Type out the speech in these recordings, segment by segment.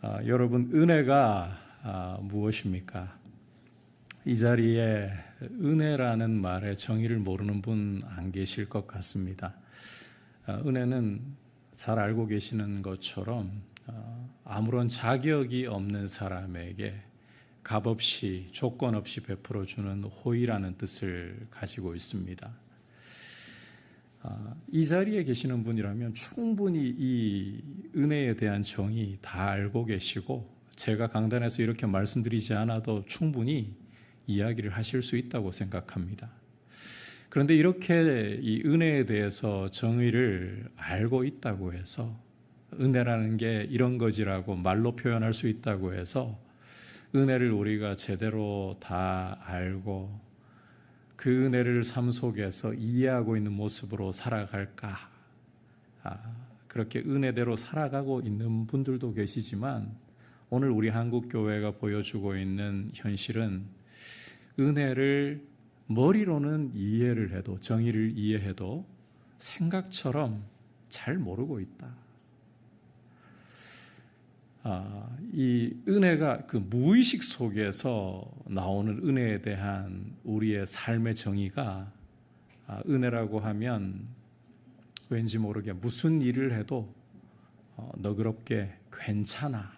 여러분, 은혜가 무엇입니까? 이 자리에 은혜라는 말의 정의를 모르는 분 안 계실 것 같습니다. 은혜는 잘 알고 계시는 것처럼 아무런 자격이 없는 사람에게 값없이 조건 없이 베풀어주는 호의라는 뜻을 가지고 있습니다. 이 자리에 계시는 분이라면 충분히 이 은혜에 대한 정의 다 알고 계시고 제가 강단에서 이렇게 말씀드리지 않아도 충분히 이야기를 하실 수 있다고 생각합니다. 그런데 이렇게 이 은혜에 대해서 정의를 알고 있다고 해서 은혜라는 게 이런 거지라고 말로 표현할 수 있다고 해서 은혜를 우리가 제대로 다 알고 그 은혜를 삶 속에서 이해하고 있는 모습으로 살아갈까? 그렇게 은혜대로 살아가고 있는 분들도 계시지만 오늘 우리 한국교회가 보여주고 있는 현실은 은혜를 머리로는 이해를 해도 정의를 이해해도 생각처럼 잘 모르고 있다. 이 은혜가 그 무의식 속에서 나오는 은혜에 대한 우리의 삶의 정의가 은혜라고 하면 왠지 모르게 무슨 일을 해도 너그럽게 괜찮아.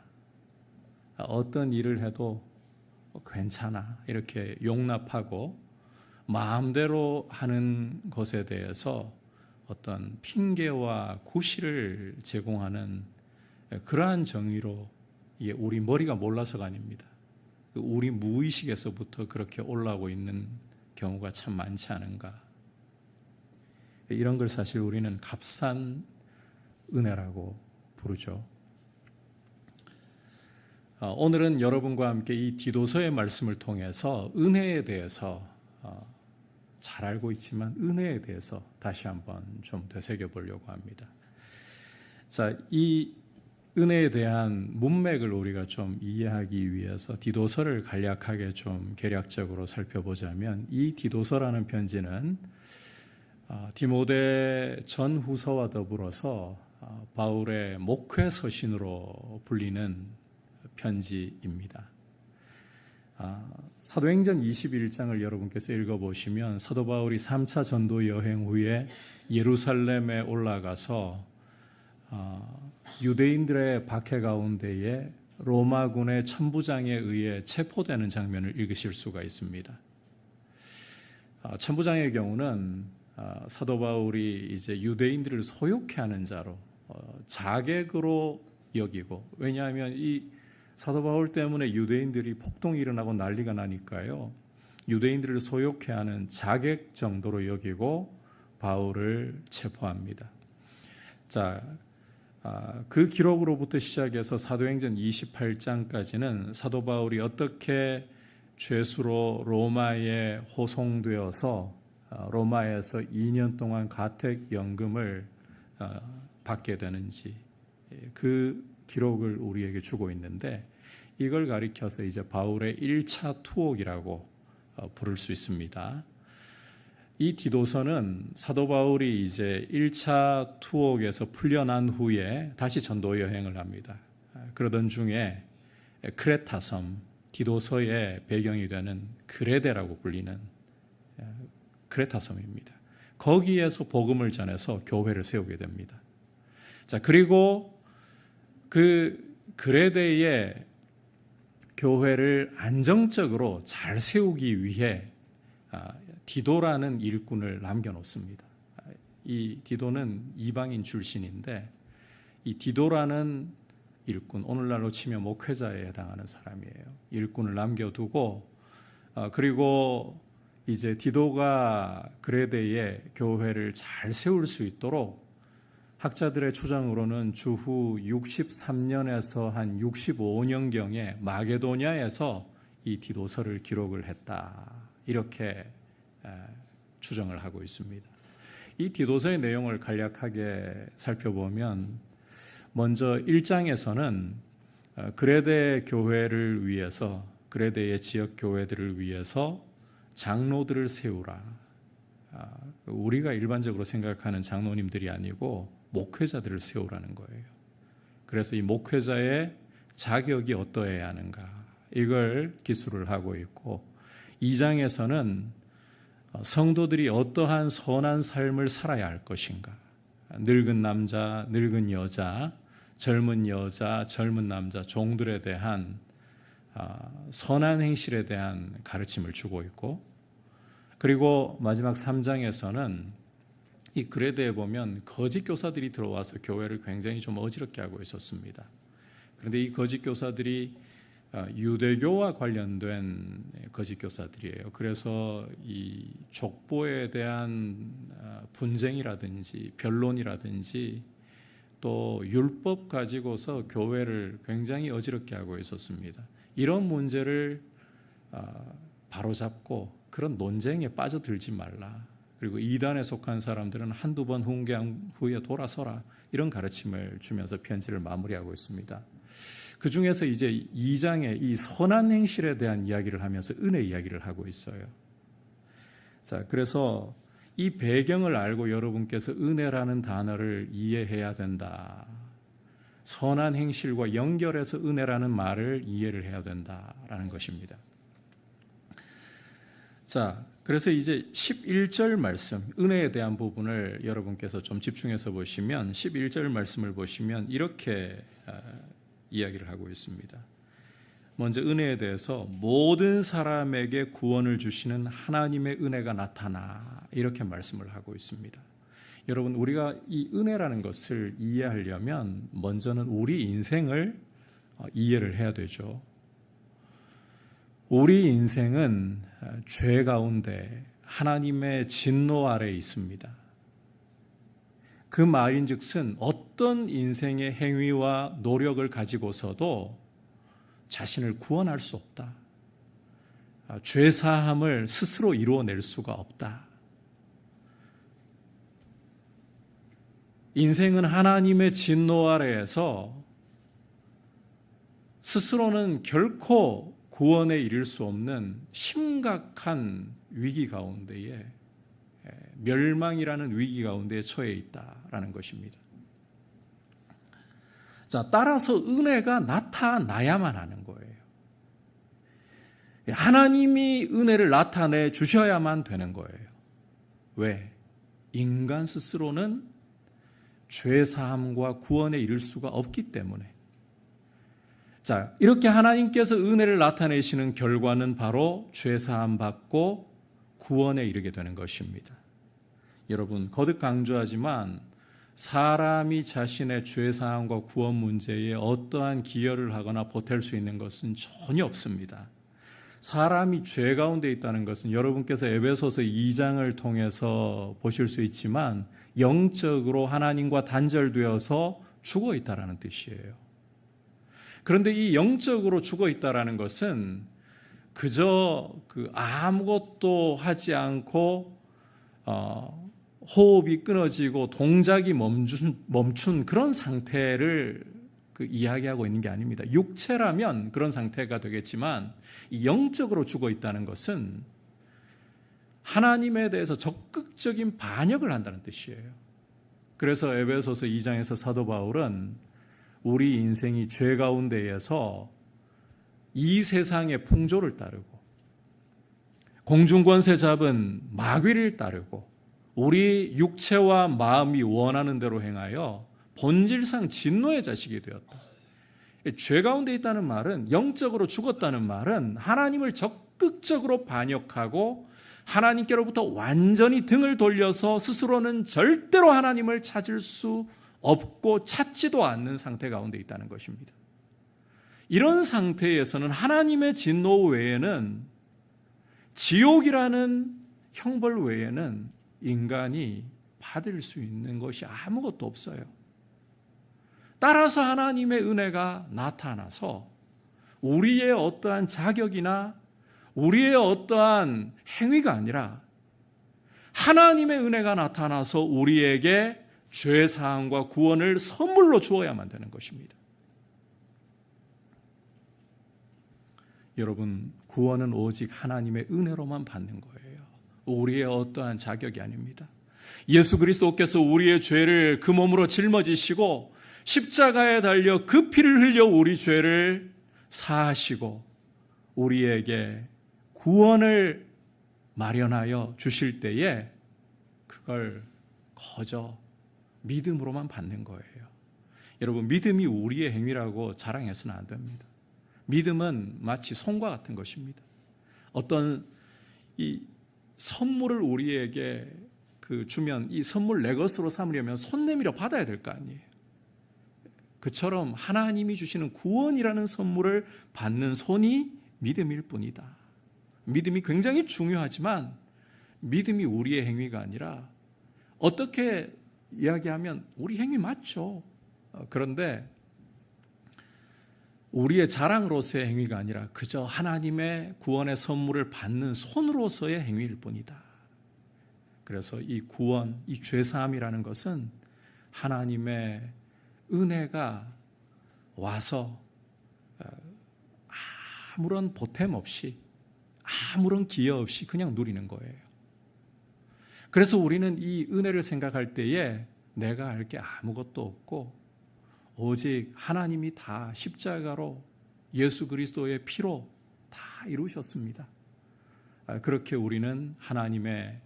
어떤 일을 해도 괜찮아. 이렇게 용납하고 마음대로 하는 것에 대해서 어떤 핑계와 구실을 제공하는 그러한 정의로 이게 우리 머리가 몰라서가 아닙니다. 우리 무의식에서부터 그렇게 올라오고 있는 경우가 참 많지 않은가. 이런 걸 사실 우리는 값싼 은혜라고 부르죠. 오늘은 여러분과 함께 이 디도서의 말씀을 통해서 은혜에 대해서 잘 알고 있지만 은혜에 대해서 다시 한번 좀 되새겨 보려고 합니다. 자, 이 은혜에 대한 문맥을 우리가 좀 이해하기 위해서 디도서를 간략하게 좀 개략적으로 살펴보자면 이 디도서라는 편지는 디모데 전후서와 더불어서 바울의 목회 서신으로 불리는 편지입니다. 사도행전 21장을 여러분께서 읽어보시면 사도 바울이 3차 전도 여행 후에 예루살렘에 올라가서 유대인들의 박해 가운데에 로마군의 천부장에 의해 체포되는 장면을 읽으실 수가 있습니다. 천부장의 경우는 사도 바울이 이제 유대인들을 소욕해 하는 자로 자객으로 여기고, 왜냐하면 이 사도 바울 때문에 유대인들이 폭동이 일어나고 난리가 나니까요, 유대인들을 소욕해 하는 자객 정도로 여기고 바울을 체포합니다. 자, 그 기록으로부터 시작해서 사도행전 28장까지는 사도 바울이 어떻게 죄수로 로마에 호송되어서 로마에서 2년 동안 가택연금을 받게 되는지 그 기록을 우리에게 주고 있는데, 이걸 가리켜서 이제 바울의 1차 투옥이라고 부를 수 있습니다. 이 디도서는 사도 바울이 이제 1차 투옥에서 풀려난 후에 다시 전도 여행을 합니다. 그러던 중에 크레타 섬, 디도서의 배경이 되는 그레데라고 불리는 크레타 섬입니다. 거기에서 복음을 전해서 교회를 세우게 됩니다. 자, 그리고 그 그레데의 교회를 안정적으로 잘 세우기 위해 디도라는 일꾼을 남겨놓습니다. 이 디도는 이방인 출신인데 이 디도라는 일꾼, 오늘날로 치면 목회자에 해당하는 사람이에요. 일꾼을 남겨두고 그리고 이제 디도가 그레데의 교회를 잘 세울 수 있도록 학자들의 추정으로는 주후 63년에서 한 65년경에 마게도냐에서 이 디도서를 기록을 했다. 이렇게 추정을 하고 있습니다. 이 디도서의 내용을 간략하게 살펴보면 먼저 1장에서는 그레데 교회를 위해서, 그레데의 지역 교회들을 위해서 장로들을 세우라. 우리가 일반적으로 생각하는 장로님들이 아니고 목회자들을 세우라는 거예요. 그래서 이 목회자의 자격이 어떠해야 하는가, 이걸 기술을 하고 있고, 2장에서는 성도들이 어떠한 선한 삶을 살아야 할 것인가, 늙은 남자, 늙은 여자, 젊은 여자, 젊은 남자, 종들에 대한 선한 행실에 대한 가르침을 주고 있고, 그리고 마지막 3장에서는 이 글에 대해 보면 거짓 교사들이 들어와서 교회를 굉장히 좀 어지럽게 하고 있었습니다. 그런데 이 거짓 교사들이 유대교와 관련된 거짓 교사들이에요. 그래서 이 족보에 대한 분쟁이라든지 변론이라든지 또 율법 가지고서 교회를 굉장히 어지럽게 하고 있었습니다. 이런 문제를 바로잡고 그런 논쟁에 빠져들지 말라. 그리고 이단에 속한 사람들은 한두 번 훈계한 후에 돌아서라. 이런 가르침을 주면서 편지를 마무리하고 있습니다. 그 중에서 이제 2장에 이 선한 행실에 대한 이야기를 하면서 은혜 이야기를 하고 있어요. 자, 그래서 이 배경을 알고 여러분께서 은혜라는 단어를 이해해야 된다. 선한 행실과 연결해서 은혜라는 말을 이해를 해야 된다라는 것입니다. 자, 그래서 이제 11절 말씀, 은혜에 대한 부분을 여러분께서 좀 집중해서 보시면 11절 말씀을 보시면 이렇게 이야기를 하고 있습니다. 먼저 은혜에 대해서 모든 사람에게 구원을 주시는 하나님의 은혜가 나타나, 이렇게 말씀을 하고 있습니다. 여러분, 우리가 이 은혜라는 것을 이해하려면 먼저는 우리 인생을 이해를 해야 되죠. 우리 인생은 죄 가운데 하나님의 진노 아래에 있습니다. 그 말인즉슨 어떤 인생의 행위와 노력을 가지고서도 자신을 구원할 수 없다. 죄 사함을 스스로 이루어낼 수가 없다. 인생은 하나님의 진노 아래에서 스스로는 결코 구원에 이를 수 없는 심각한 위기 가운데에, 멸망이라는 위기 가운데에 처해 있다라는 것입니다. 자, 따라서 은혜가 나타나야만 하는 거예요. 하나님이 은혜를 나타내 주셔야만 되는 거예요. 왜? 인간 스스로는 죄 사함과 구원에 이를 수가 없기 때문에. 자, 이렇게 하나님께서 은혜를 나타내시는 결과는 바로 죄 사함 받고 구원에 이르게 되는 것입니다. 여러분, 거듭 강조하지만 사람이 자신의 죄 사함과 구원 문제에 어떠한 기여를 하거나 보탤 수 있는 것은 전혀 없습니다. 사람이 죄 가운데 있다는 것은 여러분께서 에베소서 2장을 통해서 보실 수 있지만 영적으로 하나님과 단절되어서 죽어 있다라는 뜻이에요. 그런데 이 영적으로 죽어 있다라는 것은 그저 아무것도 하지 않고 호흡이 끊어지고 동작이 멈춘 그런 상태를 이야기하고 있는 게 아닙니다. 육체라면 그런 상태가 되겠지만 이 영적으로 죽어 있다는 것은 하나님에 대해서 적극적인 반역을 한다는 뜻이에요. 그래서 에베소서 2장에서 사도 바울은 우리 인생이 죄 가운데에서 이 세상의 풍조를 따르고 공중권세 잡은 마귀를 따르고 우리 육체와 마음이 원하는 대로 행하여 본질상 진노의 자식이 되었다. 죄 가운데 있다는 말은, 영적으로 죽었다는 말은 하나님을 적극적으로 반역하고 하나님께로부터 완전히 등을 돌려서 스스로는 절대로 하나님을 찾을 수 없고 찾지도 않는 상태 가운데 있다는 것입니다. 이런 상태에서는 하나님의 진노 외에는, 지옥이라는 형벌 외에는 인간이 받을 수 있는 것이 아무것도 없어요. 따라서 하나님의 은혜가 나타나서 우리의 어떠한 자격이나 우리의 어떠한 행위가 아니라 하나님의 은혜가 나타나서 우리에게 죄사함과 구원을 선물로 주어야만 되는 것입니다. 여러분, 구원은 오직 하나님의 은혜로만 받는 거예요. 우리의 어떠한 자격이 아닙니다. 예수 그리스도께서 우리의 죄를 그 몸으로 짊어지시고 십자가에 달려 그 피를 흘려 우리 죄를 사하시고 우리에게 구원을 마련하여 주실 때에 그걸 거저 믿음으로만 받는 거예요. 여러분, 믿음이 우리의 행위라고 자랑해서는 안 됩니다. 믿음은 마치 손과 같은 것입니다. 어떤 이 선물을 우리에게 주면 이 선물 내 것으로 삼으려면 손 내밀어 받아야 될 거 아니에요. 그처럼 하나님이 주시는 구원이라는 선물을 받는 손이 믿음일 뿐이다. 믿음이 굉장히 중요하지만 믿음이 우리의 행위가 아니라, 어떻게 이야기하면 우리 행위 맞죠. 그런데 우리의 자랑으로서의 행위가 아니라 그저 하나님의 구원의 선물을 받는 손으로서의 행위일 뿐이다. 그래서 이 구원, 이 죄사함이라는 것은 하나님의 은혜가 와서 아무런 보탬 없이, 아무런 기여 없이 그냥 누리는 거예요. 그래서 우리는 이 은혜를 생각할 때에 내가 할 게 아무것도 없고 오직 하나님이 다 십자가로 예수 그리스도의 피로 다 이루셨습니다. 그렇게 우리는 하나님의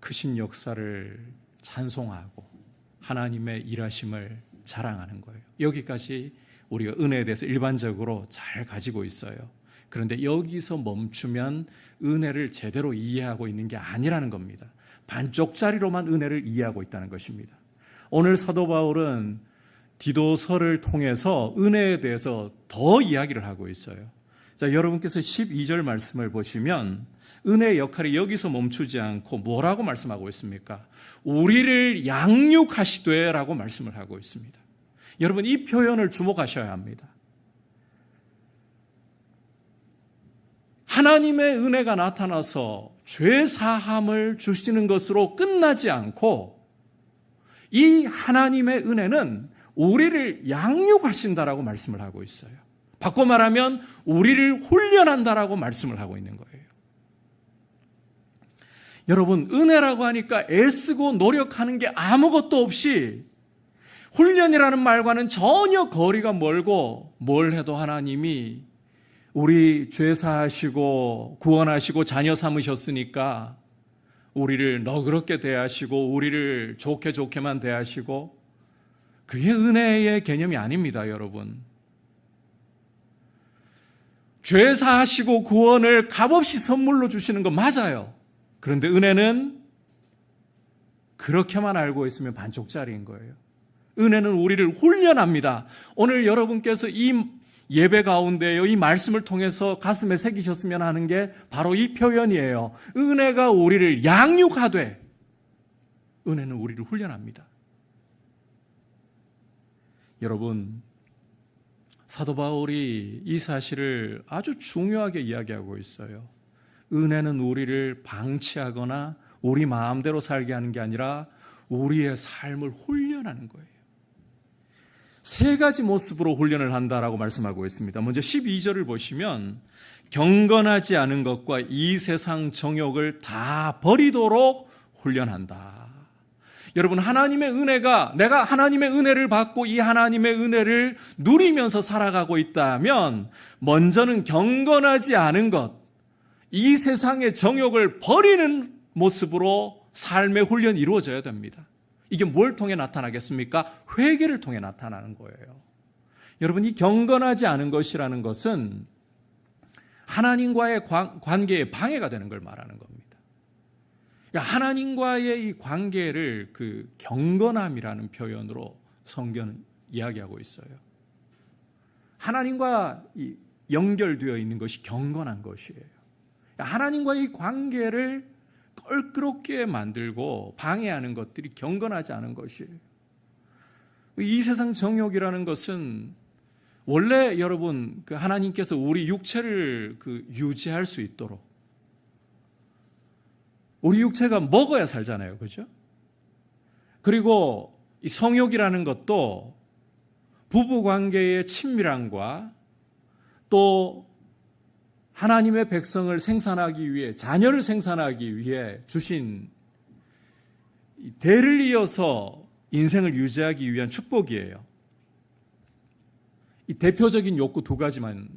크신 역사를 찬송하고 하나님의 일하심을 자랑하는 거예요. 여기까지 우리가 은혜에 대해서 일반적으로 잘 가지고 있어요. 그런데 여기서 멈추면 은혜를 제대로 이해하고 있는 게 아니라는 겁니다. 반쪽짜리로만 은혜를 이해하고 있다는 것입니다. 오늘 사도 바울은 디도서를 통해서 은혜에 대해서 더 이야기를 하고 있어요. 자, 여러분께서 12절 말씀을 보시면 은혜의 역할이 여기서 멈추지 않고 뭐라고 말씀하고 있습니까? 우리를 양육하시되 라고 말씀을 하고 있습니다. 여러분, 이 표현을 주목하셔야 합니다. 하나님의 은혜가 나타나서 죄 사함을 주시는 것으로 끝나지 않고 이 하나님의 은혜는 우리를 양육하신다라고 말씀을 하고 있어요. 바꿔 말하면 우리를 훈련한다라고 말씀을 하고 있는 거예요. 여러분, 은혜라고 하니까 애쓰고 노력하는 게 아무것도 없이 훈련이라는 말과는 전혀 거리가 멀고, 뭘 해도 하나님이 우리 죄 사하시고 구원하시고 자녀 삼으셨으니까 우리를 너그럽게 대하시고 우리를 좋게 좋게만 대하시고, 그게 은혜의 개념이 아닙니다, 여러분. 죄 사하시고 구원을 값없이 선물로 주시는 거 맞아요. 그런데 은혜는 그렇게만 알고 있으면 반쪽짜리인 거예요. 은혜는 우리를 훈련합니다. 오늘 여러분께서 이 예배 가운데요, 이 말씀을 통해서 가슴에 새기셨으면 하는 게 바로 이 표현이에요. 은혜가 우리를 양육하되, 은혜는 우리를 훈련합니다. 여러분, 사도 바울이 이 사실을 아주 중요하게 이야기하고 있어요. 은혜는 우리를 방치하거나 우리 마음대로 살게 하는 게 아니라 우리의 삶을 훈련하는 거예요. 세 가지 모습으로 훈련을 한다라고 말씀하고 있습니다. 먼저 12절을 보시면 경건하지 않은 것과 이 세상 정욕을 다 버리도록 훈련한다. 여러분, 하나님의 은혜가, 내가 하나님의 은혜를 받고 이 하나님의 은혜를 누리면서 살아가고 있다면 먼저는 경건하지 않은 것, 이 세상의 정욕을 버리는 모습으로 삶의 훈련이 이루어져야 됩니다. 이게 뭘 통해 나타나겠습니까? 회개를 통해 나타나는 거예요. 여러분, 이 경건하지 않은 것이라는 것은 하나님과의 관계에 방해가 되는 걸 말하는 겁니다. 하나님과의 이 관계를 경건함이라는 표현으로 성경은 이야기하고 있어요. 하나님과 연결되어 있는 것이 경건한 것이에요. 하나님과의 이 관계를 껄끄럽게 만들고 방해하는 것들이 경건하지 않은 것이에요. 이 세상 정욕이라는 것은 원래 여러분, 하나님께서 우리 육체를 유지할 수 있도록, 우리 육체가 먹어야 살잖아요, 그죠? 그리고 이 성욕이라는 것도 부부관계의 친밀함과 또 하나님의 백성을 생산하기 위해, 자녀를 생산하기 위해 주신 대를 이어서 인생을 유지하기 위한 축복이에요. 이 대표적인 욕구 두 가지만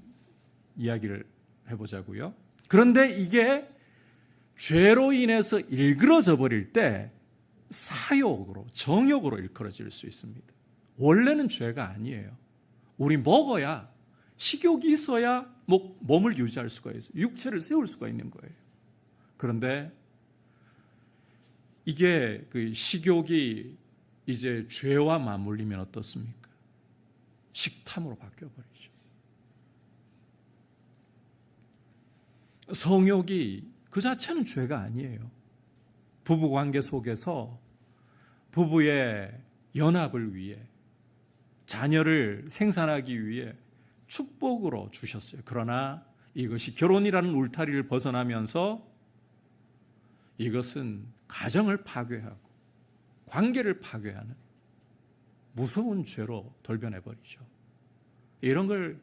이야기를 해보자고요. 그런데 이게 죄로 인해서 일그러져 버릴 때 사욕으로, 정욕으로 일그러질 수 있습니다. 원래는 죄가 아니에요. 우리 먹어야, 식욕이 있어야 몸을 유지할 수가 있어요. 육체를 세울 수가 있는 거예요. 그런데 이게 그 식욕이 이제 죄와 맞물리면 어떻습니까? 식탐으로 바뀌어버리죠. 성욕이 그 자체는 죄가 아니에요. 부부관계 속에서 부부의 연합을 위해, 자녀를 생산하기 위해 축복으로 주셨어요. 그러나 이것이 결혼이라는 울타리를 벗어나면서 이것은 가정을 파괴하고 관계를 파괴하는 무서운 죄로 돌변해버리죠. 이런 걸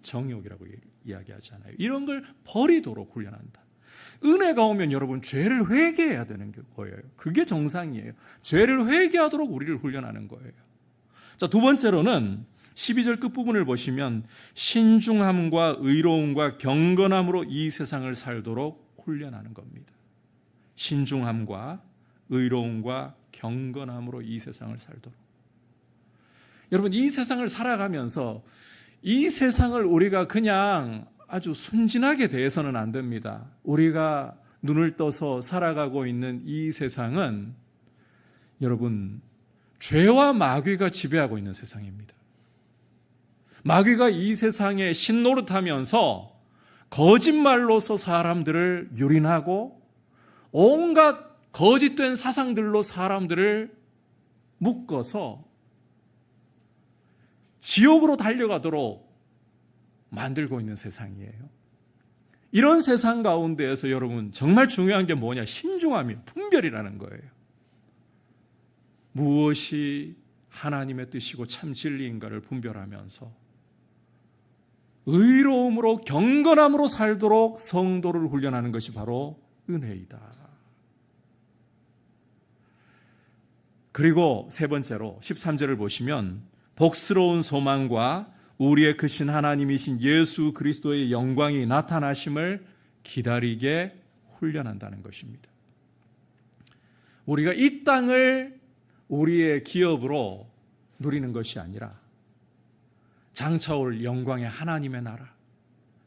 정욕이라고 이야기하잖아요. 이런 걸 버리도록 훈련한다. 은혜가 오면 여러분 죄를 회개해야 되는 거예요. 그게 정상이에요. 죄를 회개하도록 우리를 훈련하는 거예요. 자, 두 번째로는 12절 끝부분을 보시면 신중함과 의로움과 경건함으로 이 세상을 살도록 훈련하는 겁니다. 신중함과 의로움과 경건함으로 이 세상을 살도록. 여러분, 이 세상을 살아가면서 이 세상을 우리가 그냥 아주 순진하게 대해서는 안 됩니다. 우리가 눈을 떠서 살아가고 있는 이 세상은 여러분, 죄와 마귀가 지배하고 있는 세상입니다. 마귀가 이 세상에 신노릇하면서 거짓말로서 사람들을 유린하고 온갖 거짓된 사상들로 사람들을 묶어서 지옥으로 달려가도록 만들고 있는 세상이에요. 이런 세상 가운데에서 여러분 정말 중요한 게 뭐냐? 신중함이에요. 분별이라는 거예요. 무엇이 하나님의 뜻이고 참 진리인가를 분별하면서 의로움으로 경건함으로 살도록 성도를 훈련하는 것이 바로 은혜이다. 그리고 세 번째로 13절을 보시면 복스러운 소망과 우리의 크신 하나님이신 예수 그리스도의 영광이 나타나심을 기다리게 훈련한다는 것입니다. 우리가 이 땅을 우리의 기업으로 누리는 것이 아니라 장차올 영광의 하나님의 나라,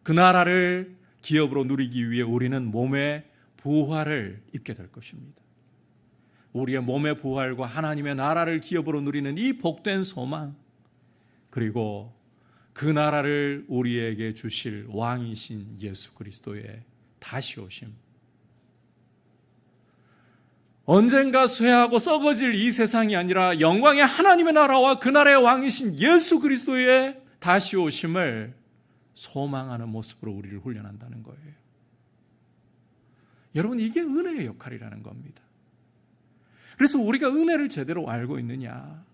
그 나라를 기업으로 누리기 위해 우리는 몸의 부활을 입게 될 것입니다. 우리의 몸의 부활과 하나님의 나라를 기업으로 누리는 이 복된 소망, 그리고 그 나라를 우리에게 주실 왕이신 예수 그리스도의 다시 오심. 언젠가 쇠하고 썩어질 이 세상이 아니라 영광의 하나님의 나라와 그 나라의 왕이신 예수 그리스도의 다시 오심을 소망하는 모습으로 우리를 훈련한다는 거예요. 여러분, 이게 은혜의 역할이라는 겁니다. 그래서 우리가 은혜를 제대로 알고 있느냐?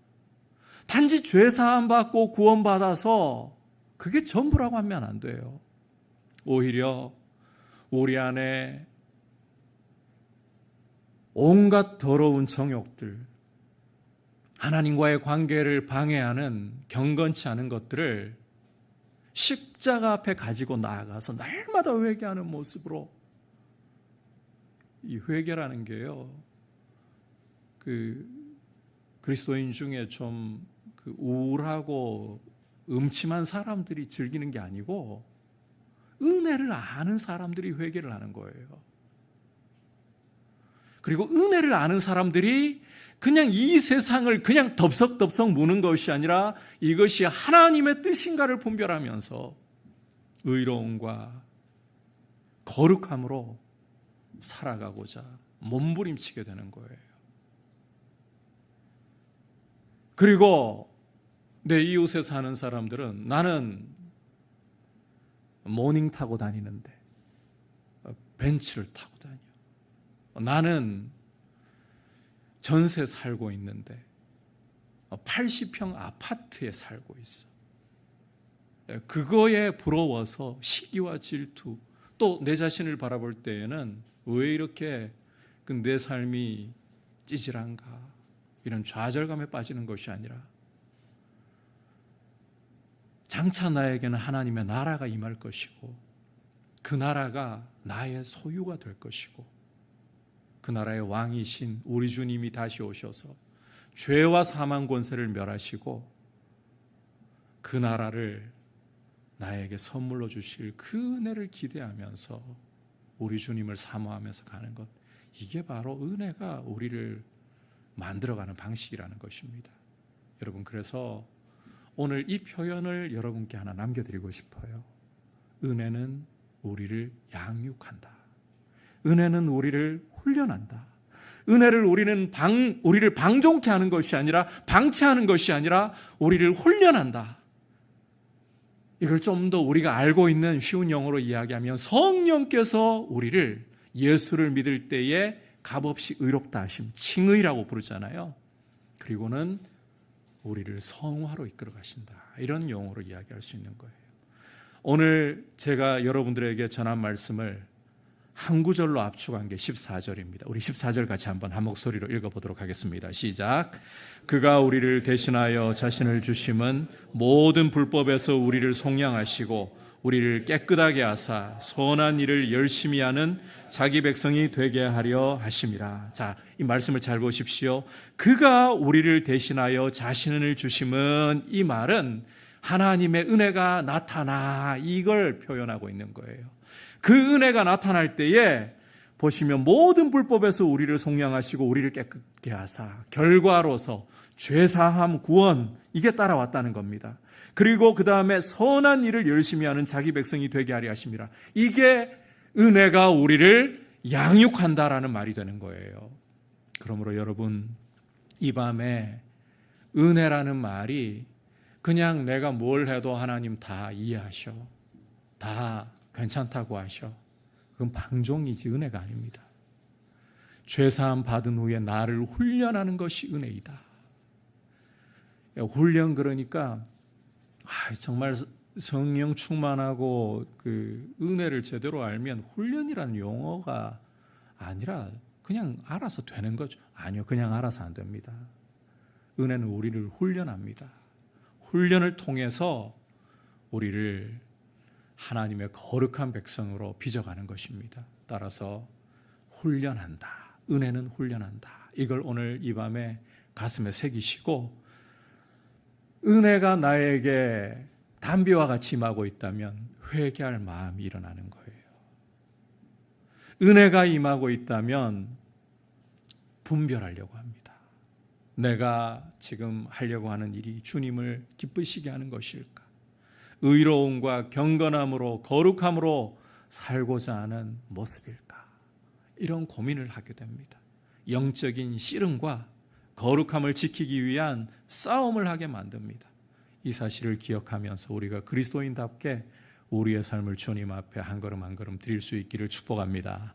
단지 죄사함 받고 구원받아서 그게 전부라고 하면 안 돼요. 오히려 우리 안에 온갖 더러운 정욕들, 하나님과의 관계를 방해하는 경건치 않은 것들을 십자가 앞에 가지고 나아가서 날마다 회개하는 모습으로, 이 회개라는 게요, 그리스도인 중에 좀 우울하고 음침한 사람들이 즐기는 게 아니고 은혜를 아는 사람들이 회개를 하는 거예요. 그리고 은혜를 아는 사람들이 그냥 이 세상을 그냥 덥석덥석 무는 것이 아니라 이것이 하나님의 뜻인가를 분별하면서 의로움과 거룩함으로 살아가고자 몸부림치게 되는 거예요. 그리고 내 이웃에 사는 사람들은 나는 모닝 타고 다니는데, 벤츠를 타고 다녀. 나는 전세 살고 있는데 80평 아파트에 살고 있어. 그거에 부러워서 시기와 질투, 또 내 자신을 바라볼 때에는 왜 이렇게 내 삶이 찌질한가, 이런 좌절감에 빠지는 것이 아니라 장차 나에게는 하나님의 나라가 임할 것이고 그 나라가 나의 소유가 될 것이고 그 나라의 왕이신 우리 주님이 다시 오셔서 죄와 사망 권세를 멸하시고 그 나라를 나에게 선물로 주실 그 은혜를 기대하면서 우리 주님을 사모하면서 가는 것, 이게 바로 은혜가 우리를 만들어가는 방식이라는 것입니다. 여러분, 그래서 오늘 이 표현을 여러분께 하나 남겨드리고 싶어요. 은혜는 우리를 양육한다. 은혜는 우리를 훈련한다. 은혜를 우리를 방종케 하는 것이 아니라, 방치하는 것이 아니라 우리를 훈련한다. 이걸 좀 더 우리가 알고 있는 쉬운 영어로 이야기하면 성령께서 우리를 예수를 믿을 때에 값없이 의롭다 하심, 칭의라고 부르잖아요. 그리고는 우리를 성화로 이끌어 가신다. 이런 용어로 이야기할 수 있는 거예요. 오늘 제가 여러분들에게 전한 말씀을 한 구절로 압축한 게 14절입니다. 우리 14절 같이 한번 한 목소리로 읽어보도록 하겠습니다. 시작. 그가 우리를 대신하여 자신을 주심은 모든 불법에서 우리를 속량하시고 우리를 깨끗하게 하사 선한 일을 열심히 하는 자기 백성이 되게 하려 하심이라. 자, 이 말씀을 잘 보십시오. 그가 우리를 대신하여 자신을 주심은, 이 말은 하나님의 은혜가 나타나, 이걸 표현하고 있는 거예요. 그 은혜가 나타날 때에 보시면 모든 불법에서 우리를 속량하시고 우리를 깨끗게 하사, 결과로서 죄사함, 구원, 이게 따라왔다는 겁니다. 그리고 그 다음에 선한 일을 열심히 하는 자기 백성이 되게 하려 하심이라. 이게 은혜가 우리를 양육한다라는 말이 되는 거예요. 그러므로 여러분, 이 밤에 은혜라는 말이 그냥 내가 뭘 해도 하나님 다 이해하셔, 다 괜찮다고 하셔, 그건 방종이지 은혜가 아닙니다. 죄사함 받은 후에 나를 훈련하는 것이 은혜이다. 훈련, 그러니까 정말 성령 충만하고 그 은혜를 제대로 알면 훈련이라는 용어가 아니라 그냥 알아서 되는 거죠. 아니요, 그냥 알아서 안 됩니다. 은혜는 우리를 훈련합니다. 훈련을 통해서 우리를 하나님의 거룩한 백성으로 빚어가는 것입니다. 따라서 훈련한다. 은혜는 훈련한다. 이걸 오늘 이 밤에 가슴에 새기시고, 은혜가 나에게 담비와 같이 임하고 있다면 회개할 마음이 일어나는 거예요. 은혜가 임하고 있다면 분별하려고 합니다. 내가 지금 하려고 하는 일이 주님을 기쁘시게 하는 것일까? 의로움과 경건함으로, 거룩함으로 살고자 하는 모습일까? 이런 고민을 하게 됩니다. 영적인 씨름과 거룩함을 지키기 위한 싸움을 하게 만듭니다. 이 사실을 기억하면서 우리가 그리스도인답게 우리의 삶을 주님 앞에 한 걸음 한 걸음 드릴 수 있기를 축복합니다.